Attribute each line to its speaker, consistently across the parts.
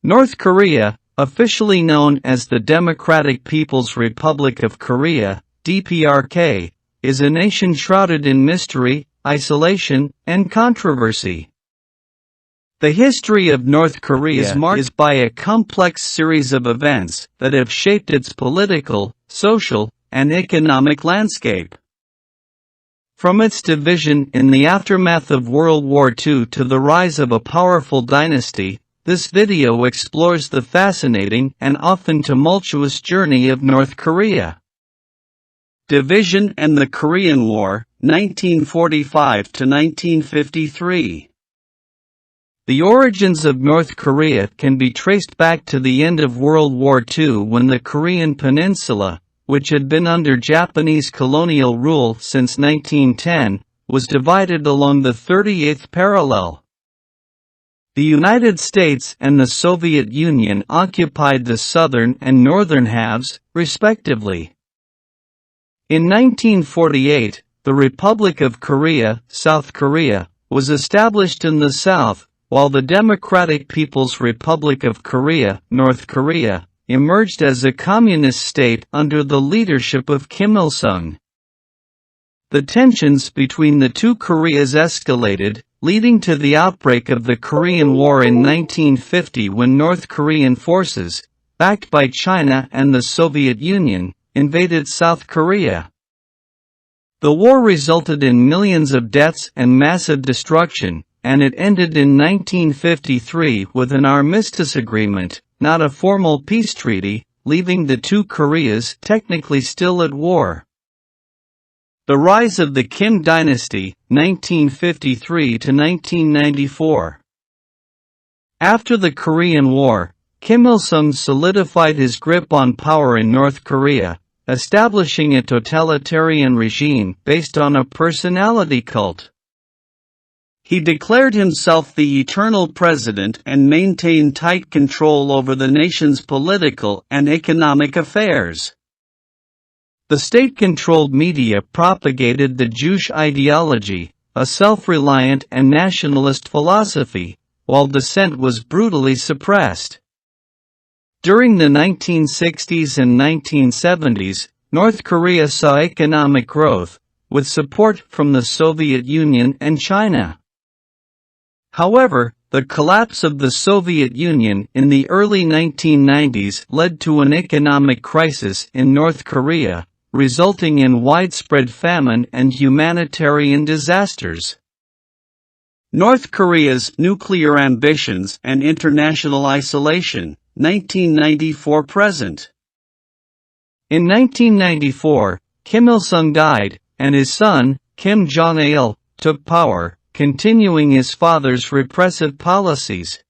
Speaker 1: North Korea, officially known as the Democratic People's Republic of Korea, DPRK, is a nation shrouded in mystery, isolation, and controversy. The history of North Korea is marked by a complex series of events that have shaped its political, social, and economic landscape. From its division in the aftermath of World War II to the rise of a powerful dynasty, this video explores the fascinating and often tumultuous journey of North Korea. Division and the Korean War, 1945 to 1953. The origins of North Korea can be traced back to the end of World War II when the Korean Peninsula, which had been under Japanese colonial rule since 1910, was divided along the 38th parallel. The United States and the Soviet Union occupied the southern and northern halves, respectively. In 1948, the Republic of Korea, South Korea, was established in the south, while the Democratic People's Republic of Korea, North Korea, emerged as a communist state under the leadership of Kim Il-sung. The tensions between the two Koreas escalated, leading to the outbreak of the Korean War in 1950 when North Korean forces, backed by China and the Soviet Union, invaded South Korea. The war resulted in millions of deaths and massive destruction, and it ended in 1953 with an armistice agreement, not a formal peace treaty, leaving the two Koreas technically still at war. The rise of the Kim dynasty, 1953 to 1994. After the Korean War, Kim Il-sung solidified his grip on power in North Korea, establishing a totalitarian regime based on a personality cult. He declared himself the eternal president and maintained tight control over the nation's political and economic affairs. The state-controlled media propagated the Juche ideology, a self-reliant and nationalist philosophy, while dissent was brutally suppressed. During the 1960s and 1970s, North Korea saw economic growth, with support from the Soviet Union and China. However, the collapse of the Soviet Union in the early 1990s led to an economic crisis in North Korea, resulting in widespread famine and humanitarian disasters. North Korea's nuclear ambitions and international isolation, 1994–present. In 1994, Kim Il-sung died, and his son, Kim Jong-il, took power, continuing his father's repressive policies.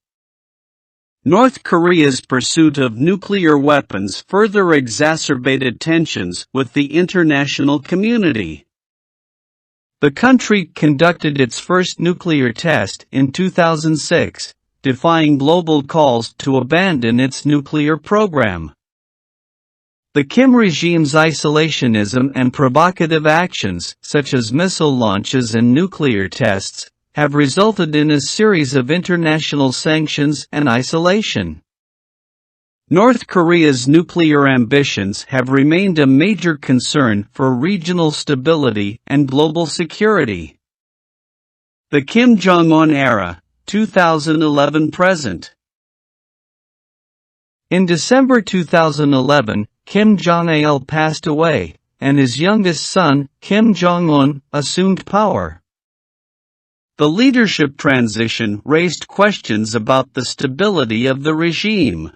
Speaker 1: North Korea's pursuit of nuclear weapons further exacerbated tensions with the international community. The country conducted its first nuclear test in 2006, defying global calls to abandon its nuclear program. The Kim regime's isolationism and provocative actions, such as missile launches and nuclear tests, have resulted in a series of international sanctions and isolation. North Korea's nuclear ambitions have remained a major concern for regional stability and global security. The Kim Jong-un era, 2011–present. In December 2011, Kim Jong-il passed away, and his youngest son, Kim Jong-un, assumed power. The leadership transition raised questions about the stability of the regime.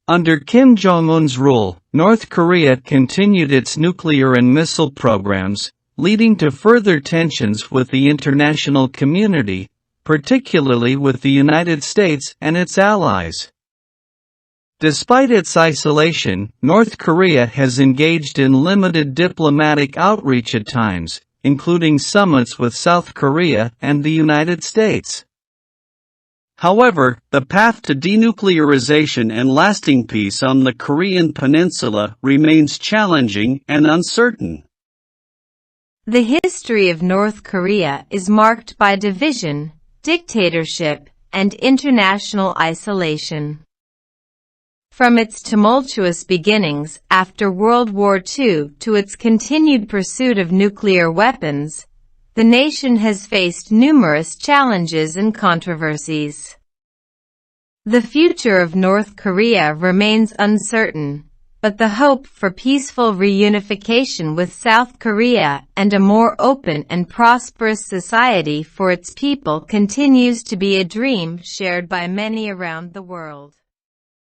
Speaker 1: Under Kim Jong-un's rule, North Korea continued its nuclear and missile programs, leading to further tensions with the international community, particularly with the United States and its allies. Despite its isolation, North Korea has engaged in limited diplomatic outreach at times, including summits with South Korea and the United States. However, the path to denuclearization and lasting peace on the Korean Peninsula remains challenging and uncertain.
Speaker 2: The history of North Korea is marked by division, dictatorship, and international isolation. From its tumultuous beginnings after World War II to its continued pursuit of nuclear weapons, the nation has faced numerous challenges and controversies. The future of North Korea remains uncertain, but the hope for peaceful reunification with South Korea and a more open and prosperous society for its people continues to be a dream shared by many around the world.